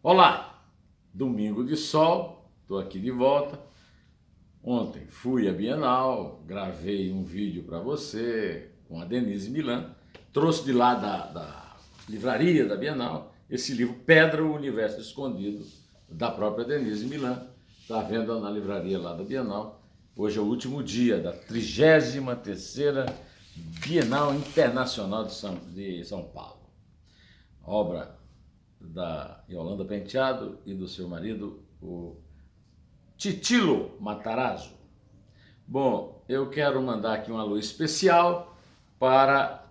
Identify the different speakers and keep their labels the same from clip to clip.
Speaker 1: Olá, domingo de sol, estou aqui de volta. Ontem fui à Bienal, gravei um vídeo para você com a Denise Milan, trouxe de lá da livraria da Bienal esse livro Pedra, o Universo Escondido, da própria Denise Milan, está à venda na livraria lá da Bienal. Hoje é o último dia da 33ª Bienal Internacional de São Paulo. Obra da Yolanda Penteado e do seu marido, o Titilo Matarazzo. Bom, eu quero mandar aqui um alô especial para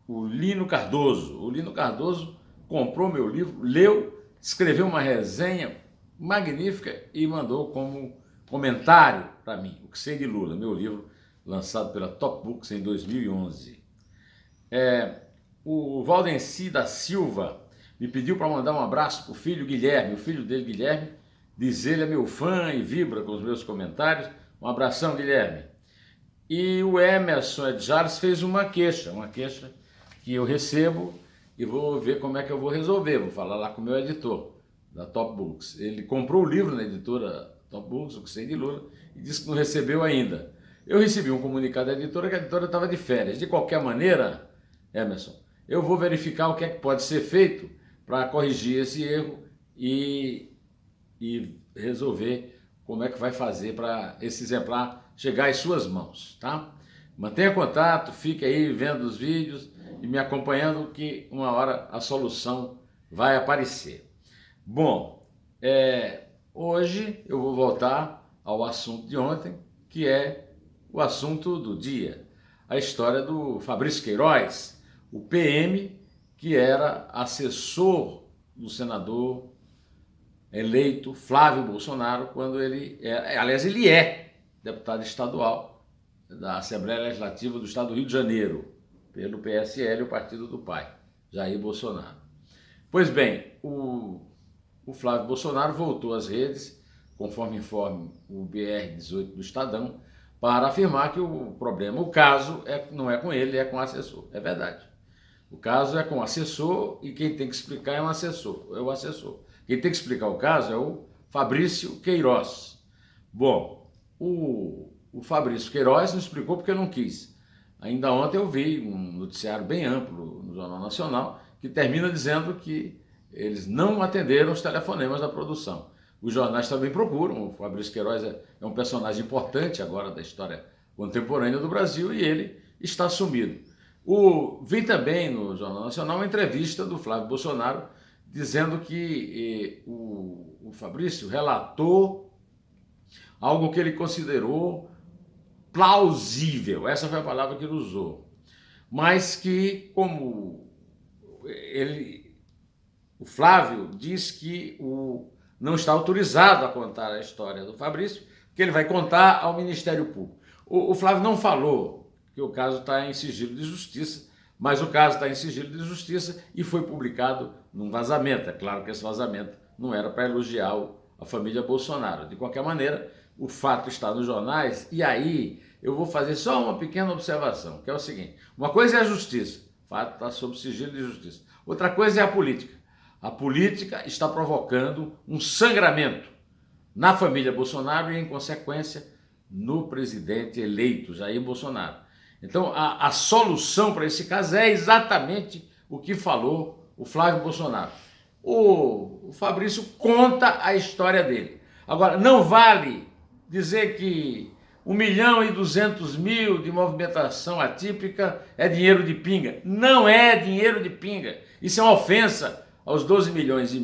Speaker 1: o Lino Cardoso. O Lino Cardoso comprou meu livro, leu, escreveu uma resenha magnífica e mandou como comentário para mim, O Que Sei de Lula, meu livro lançado pela Top Books em 2011. O Valdenci da Silva me pediu para mandar um abraço para o filho Guilherme, o filho dele, Guilherme, diz ele é meu fã e vibra com os meus comentários. Um abração, Guilherme. E o Emerson Edjares fez uma queixa que eu recebo e vou ver como é que eu vou resolver. Vou falar lá com o meu editor da Top Books. Ele comprou o livro na editora Top Books, O Que Sei de Lula, e disse que não recebeu ainda. Eu recebi um comunicado da editora que a editora estava de férias. De qualquer maneira, Emerson, eu vou verificar o que é que pode ser feito para corrigir esse erro e resolver como é que vai fazer para esse exemplar chegar às suas mãos, tá? Mantenha contato, fique aí vendo os vídeos e me acompanhando que uma hora a solução vai aparecer. Bom, hoje eu vou voltar ao assunto de ontem, que é o assunto do dia, a história do Fabrício Queiroz, o PM, que era assessor do senador eleito Flávio Bolsonaro, quando ele é deputado estadual da Assembleia Legislativa do Estado do Rio de Janeiro, pelo PSL, o partido do pai, Jair Bolsonaro. Pois bem, o Flávio Bolsonaro voltou às redes, conforme informa o BR-18 do Estadão, para afirmar que o problema, o caso, não é com ele, é com o assessor. É verdade. O caso é com o assessor e quem tem que explicar é o assessor. Quem tem que explicar o caso é o Fabrício Queiroz. Bom, o Fabrício Queiroz não explicou porque não quis. Ainda ontem eu vi um noticiário bem amplo no Jornal Nacional que termina dizendo que eles não atenderam os telefonemas da produção. Os jornais também procuram. O Fabrício Queiroz é um personagem importante agora da história contemporânea do Brasil e ele está sumido. Vi também no Jornal Nacional uma entrevista do Flávio Bolsonaro dizendo que o Fabrício relatou algo que ele considerou plausível, essa foi a palavra que ele usou, mas que como o Flávio diz que não está autorizado a contar a história do Fabrício, que ele vai contar ao Ministério Público. O Flávio não falou que o caso está em sigilo de justiça, mas o caso está em sigilo de justiça e foi publicado num vazamento. É claro que esse vazamento não era para elogiar a família Bolsonaro. De qualquer maneira, o fato está nos jornais e aí eu vou fazer só uma pequena observação, que é o seguinte: uma coisa é a justiça, o fato está sob sigilo de justiça. Outra coisa é a política. A política está provocando um sangramento na família Bolsonaro e, em consequência, no presidente eleito, Jair Bolsonaro. Então, a solução para esse caso é exatamente o que falou o Flávio Bolsonaro. O Fabrício conta a história dele. Agora, não vale dizer que 1.200.000 de movimentação atípica é dinheiro de pinga. Não é dinheiro de pinga. Isso é uma ofensa aos 12,5 milhões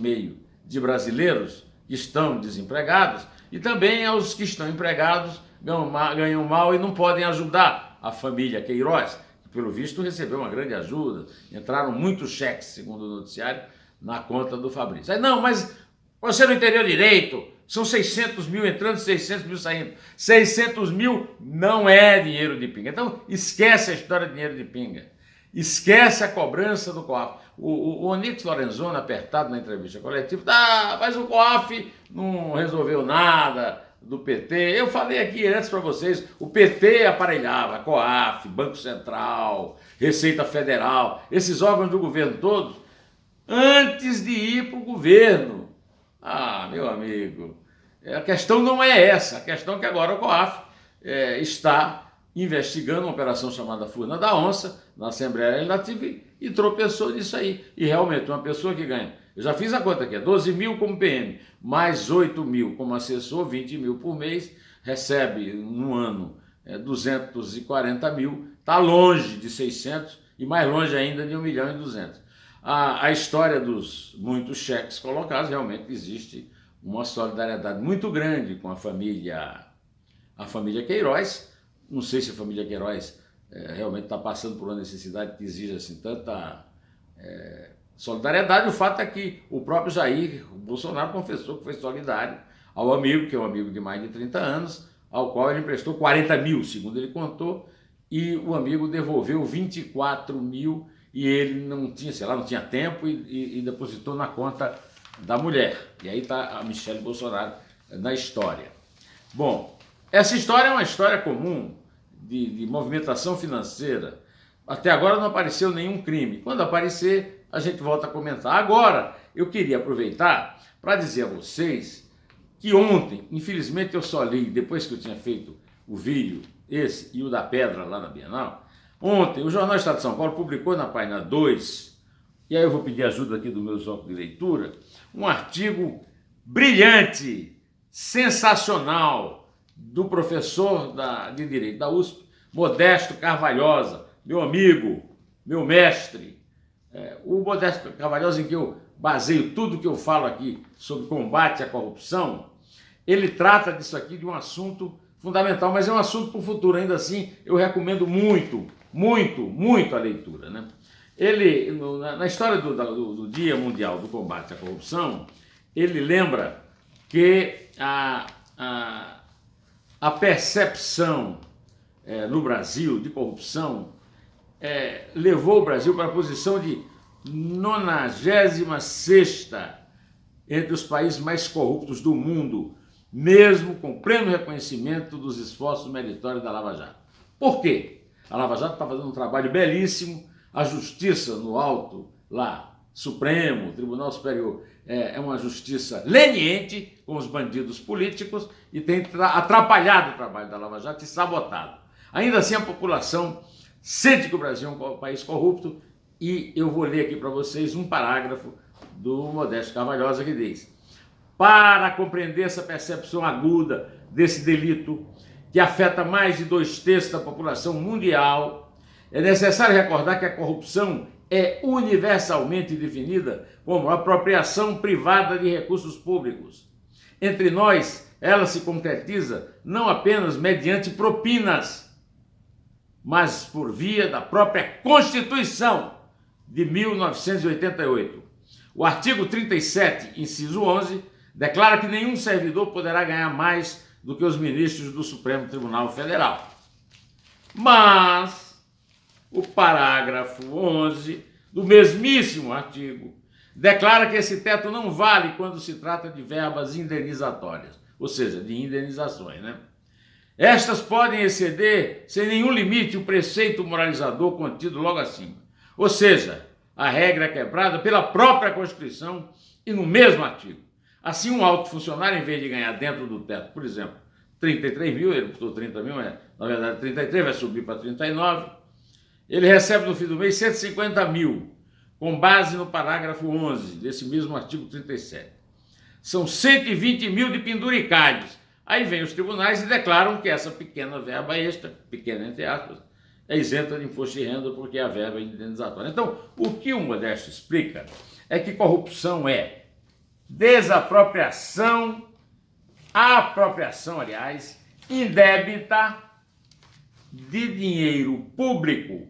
Speaker 1: de brasileiros que estão desempregados e também aos que estão empregados, ganham mal e não podem ajudar a família Queiroz, que pelo visto recebeu uma grande ajuda, entraram muitos cheques, segundo o noticiário, na conta do Fabrício. Aí, não, mas você não entendeu direito, são 600 mil entrando, 600 mil saindo. 600 mil não é dinheiro de pinga. Então, esquece a história de dinheiro de pinga. Esquece a cobrança do COAF. O Onyx Lorenzoni, apertado na entrevista coletiva, mas o COAF não resolveu nada do PT. Eu falei aqui antes para vocês, o PT aparelhava COAF, Banco Central, Receita Federal, esses órgãos do governo todos, antes de ir para o governo. Ah, meu amigo, a questão não é essa. A questão é que agora o COAF está investigando uma operação chamada Furna da Onça na Assembleia Legislativa e tropeçou nisso aí. E realmente, uma pessoa que ganha, eu já fiz a conta aqui, 12 mil como PM, mais 8 mil como assessor, 20 mil por mês, recebe no ano 240 mil, está longe de 600 e mais longe ainda de 1 milhão e 200. A história dos muitos cheques colocados, realmente existe uma solidariedade muito grande com a família Queiroz. Não sei se a família Queiroz realmente está passando por uma necessidade que exige assim, tanta solidariedade. O fato é que o próprio Jair Bolsonaro confessou que foi solidário ao amigo, que é um amigo de mais de 30 anos, ao qual ele emprestou 40 mil, segundo ele contou, e o amigo devolveu 24 mil e ele não tinha, sei lá, não tinha tempo e depositou na conta da mulher. E aí está a Michele Bolsonaro na história. Bom, essa história é uma história comum de movimentação financeira. Até agora não apareceu nenhum crime. Quando aparecer, a gente volta a comentar. Agora, eu queria aproveitar para dizer a vocês que ontem, infelizmente eu só li, depois que eu tinha feito o vídeo, esse e o da pedra lá na Bienal, ontem o Jornal Estado de São Paulo publicou na página 2, e aí eu vou pedir ajuda aqui dos meus óculos de leitura, um artigo brilhante, sensacional, do professor de Direito da USP, Modesto Carvalhosa, meu amigo, meu mestre. O Modesto Carvalhosa, em que eu baseio tudo que eu falo aqui sobre combate à corrupção, ele trata disso aqui de um assunto fundamental, mas é um assunto para o futuro. Ainda assim, eu recomendo muito, muito, muito a leitura, né? Ele, na história do Dia Mundial do Combate à Corrupção, ele lembra que a percepção no Brasil de corrupção levou o Brasil para a posição de 96ª entre os países mais corruptos do mundo, mesmo com pleno reconhecimento dos esforços meritórios da Lava Jato. Por quê? A Lava Jato está fazendo um trabalho belíssimo, a justiça no alto, lá, Supremo, Tribunal Superior, é uma justiça leniente com os bandidos políticos e tem atrapalhado o trabalho da Lava Jato e sabotado. Ainda assim, a população sente que o Brasil é um país corrupto e eu vou ler aqui para vocês um parágrafo do Modesto Carvalhosa que diz: para compreender essa percepção aguda desse delito que afeta mais de 2/3 da população mundial, é necessário recordar que a corrupção é universalmente definida como apropriação privada de recursos públicos. Entre nós, ela se concretiza não apenas mediante propinas, mas por via da própria Constituição de 1988. O artigo 37, inciso 11, declara que nenhum servidor poderá ganhar mais do que os ministros do Supremo Tribunal Federal. Mas o parágrafo 11 do mesmíssimo artigo declara que esse teto não vale quando se trata de verbas indenizatórias, ou seja, de indenizações, né? Estas podem exceder sem nenhum limite o preceito moralizador contido logo acima. Ou seja, a regra é quebrada pela própria Constituição e no mesmo artigo. Assim, um alto funcionário, em vez de ganhar dentro do teto, por exemplo, 33 mil, ele botou 30 mil, mas na verdade 33, vai subir para 39, ele recebe no fim do mês 150 mil, com base no parágrafo 11 desse mesmo artigo 37. São 120 mil de penduricalhos. Aí vem os tribunais e declaram que essa pequena verba extra, pequena entre aspas, é isenta de imposto de renda porque a verba é indenizatória. Então, o que o Modesto explica é que corrupção é desapropriação, aliás, indébita de dinheiro público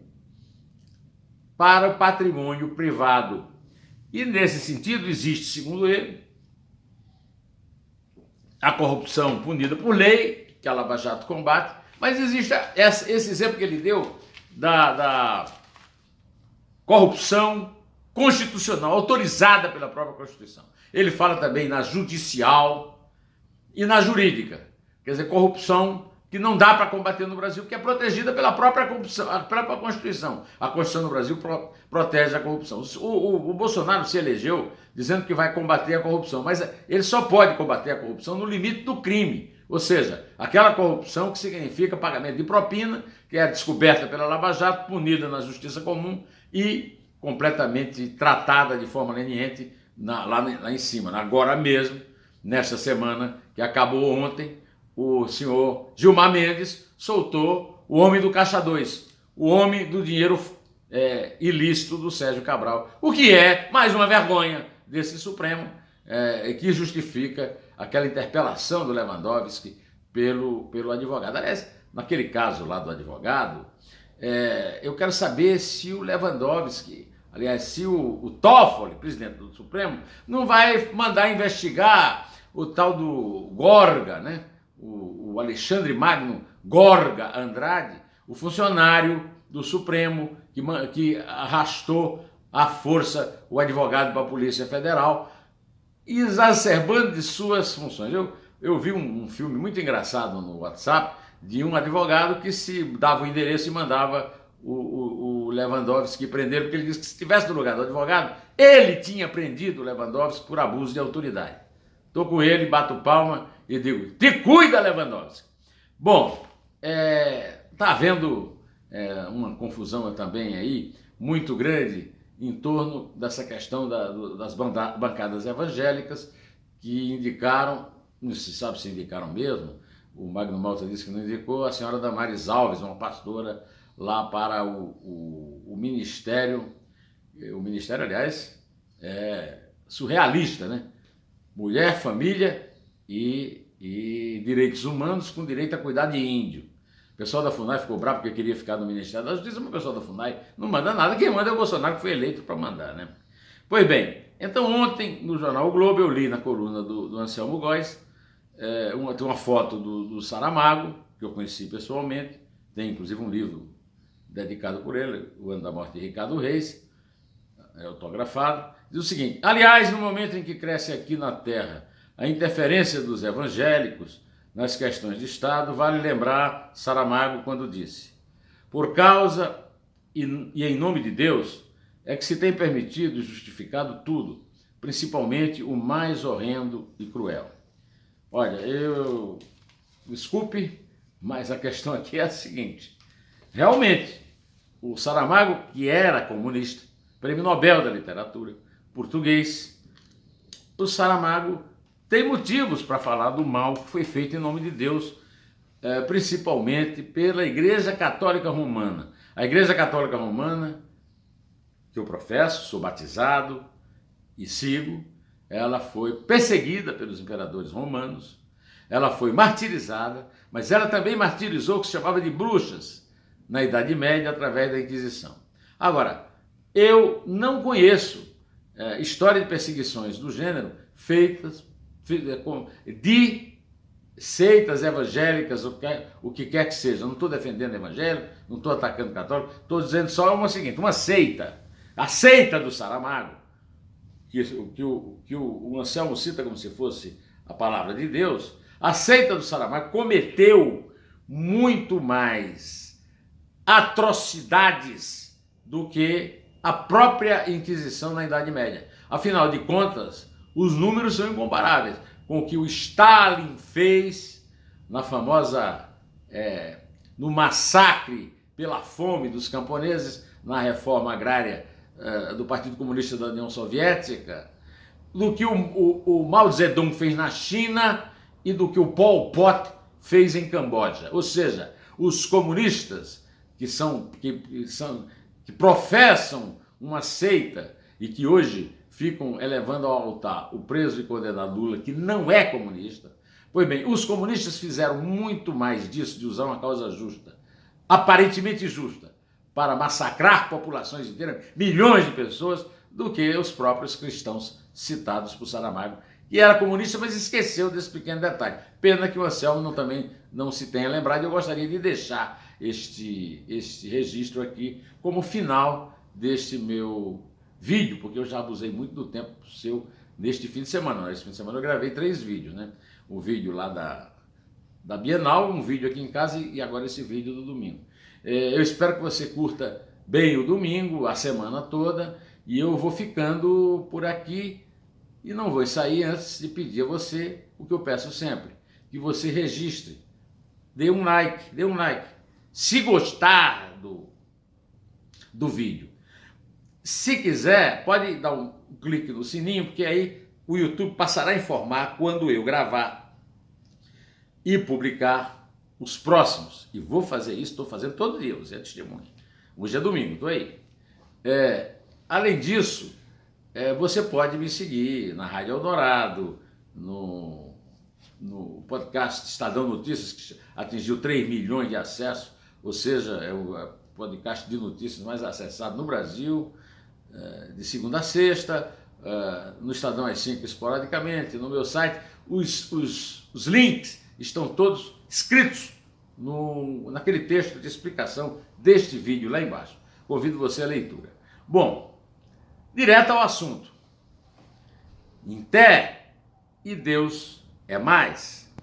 Speaker 1: para o patrimônio privado. E nesse sentido existe, segundo ele, a corrupção punida por lei, que a Lava Jato combate, mas existe esse exemplo que ele deu da corrupção constitucional, autorizada pela própria Constituição. Ele fala também na judicial e na jurídica, quer dizer, corrupção que não dá para combater no Brasil, que é protegida pela própria corrupção, a própria Constituição. A Constituição no Brasil protege a corrupção. O Bolsonaro se elegeu dizendo que vai combater a corrupção, mas ele só pode combater a corrupção no limite do crime. Ou seja, aquela corrupção que significa pagamento de propina, que é descoberta pela Lava Jato, punida na justiça comum e completamente tratada de forma leniente lá em cima. Agora mesmo, nesta semana, que acabou ontem, o senhor Gilmar Mendes soltou o homem do Caixa 2, o homem do dinheiro ilícito do Sérgio Cabral, o que é mais uma vergonha desse Supremo, que justifica aquela interpelação do Lewandowski pelo advogado. Aliás, naquele caso lá do advogado, eu quero saber se o Lewandowski, aliás, se o Toffoli, presidente do Supremo, não vai mandar investigar o tal do Gorga, né? O Alexandre Magno Gorga Andrade, o funcionário do Supremo que arrastou à força o advogado para a Polícia Federal, exacerbando de suas funções. Eu vi um filme muito engraçado no WhatsApp de um advogado que se dava o endereço e mandava o Lewandowski prender, porque ele disse que se estivesse no lugar do advogado, ele tinha prendido o Lewandowski por abuso de autoridade. Estou com ele, bato palma e digo, te cuida, Lewandowski. Bom, está havendo uma confusão também aí, muito grande, em torno dessa questão das bancadas evangélicas que indicaram, não se sabe se indicaram mesmo, o Magno Malta disse que não indicou, a senhora Damares Alves, uma pastora, lá para o ministério, aliás, surrealista, né? Mulher, família e direitos humanos com direito a cuidar de índio. O pessoal da FUNAI ficou bravo porque queria ficar no Ministério da Justiça, mas o pessoal da FUNAI não manda nada, quem manda é o Bolsonaro, que foi eleito para mandar, né? Pois bem, então ontem no jornal O Globo eu li na coluna do Anselmo Góes tem uma foto do Saramago, que eu conheci pessoalmente, tem inclusive um livro dedicado por ele, O Ano da Morte de Ricardo Reis, autografado, diz o seguinte: aliás, no momento em que cresce aqui na Terra a interferência dos evangélicos nas questões de Estado, vale lembrar Saramago quando disse: por causa e em nome de Deus é que se tem permitido e justificado tudo, principalmente o mais horrendo e cruel. Olha, desculpe, mas a questão aqui é a seguinte: realmente, o Saramago, que era comunista, Prêmio Nobel da Literatura, português, o Saramago tem motivos para falar do mal que foi feito em nome de Deus, principalmente pela Igreja Católica Romana. A Igreja Católica Romana, que eu professo, sou batizado e sigo, ela foi perseguida pelos imperadores romanos, ela foi martirizada, mas ela também martirizou o que se chamava de bruxas na Idade Média através da Inquisição. Agora, eu não conheço história de perseguições do gênero feitas de seitas evangélicas, o que quer que seja. Não estou defendendo evangélico, não estou atacando católico, estou dizendo só uma seita, a seita do Saramago, que o Anselmo cita como se fosse a palavra de Deus. A seita do Saramago cometeu muito mais atrocidades do que a própria Inquisição na Idade Média. Afinal de contas, os números são incomparáveis com o que o Stalin fez na famosa, no massacre pela fome dos camponeses, na reforma agrária do Partido Comunista da União Soviética, do que o Mao Zedong fez na China e do que o Pol Pot fez em Camboja. Ou seja, os comunistas que professam uma seita e que hoje ficam elevando ao altar o preso e condenado Lula, que não é comunista. Pois bem, os comunistas fizeram muito mais disso, de usar uma causa justa, aparentemente justa, para massacrar populações inteiras, milhões de pessoas, do que os próprios cristãos citados por Saramago, que era comunista, mas esqueceu desse pequeno detalhe. Pena que o Anselmo também não se tenha lembrado. Eu gostaria de deixar este registro aqui como final deste meu vídeo, porque eu já abusei muito do tempo seu neste fim de semana. Neste fim de semana eu gravei 3 vídeos, né? O vídeo lá da Bienal, um vídeo aqui em casa e agora esse vídeo do domingo. Eu espero que você curta bem o domingo, a semana toda, e eu vou ficando por aqui e não vou sair antes de pedir a você o que eu peço sempre, que você registre, dê um like, se gostar do vídeo. Se quiser, pode dar um clique no sininho, porque aí o YouTube passará a informar quando eu gravar e publicar os próximos. E vou fazer isso, estou fazendo todo dia, você é testemunha. Hoje é domingo, estou aí. Além disso, você pode me seguir na Rádio Eldorado, no podcast Estadão Notícias, que atingiu 3 milhões de acessos, ou seja, é o podcast de notícias mais acessado no Brasil, de segunda a sexta, no Estadão às 5 esporadicamente, no meu site. Os links estão todos escritos naquele texto de explicação deste vídeo lá embaixo. Convido você à leitura. Bom, direto ao assunto. Em Té e Deus é mais.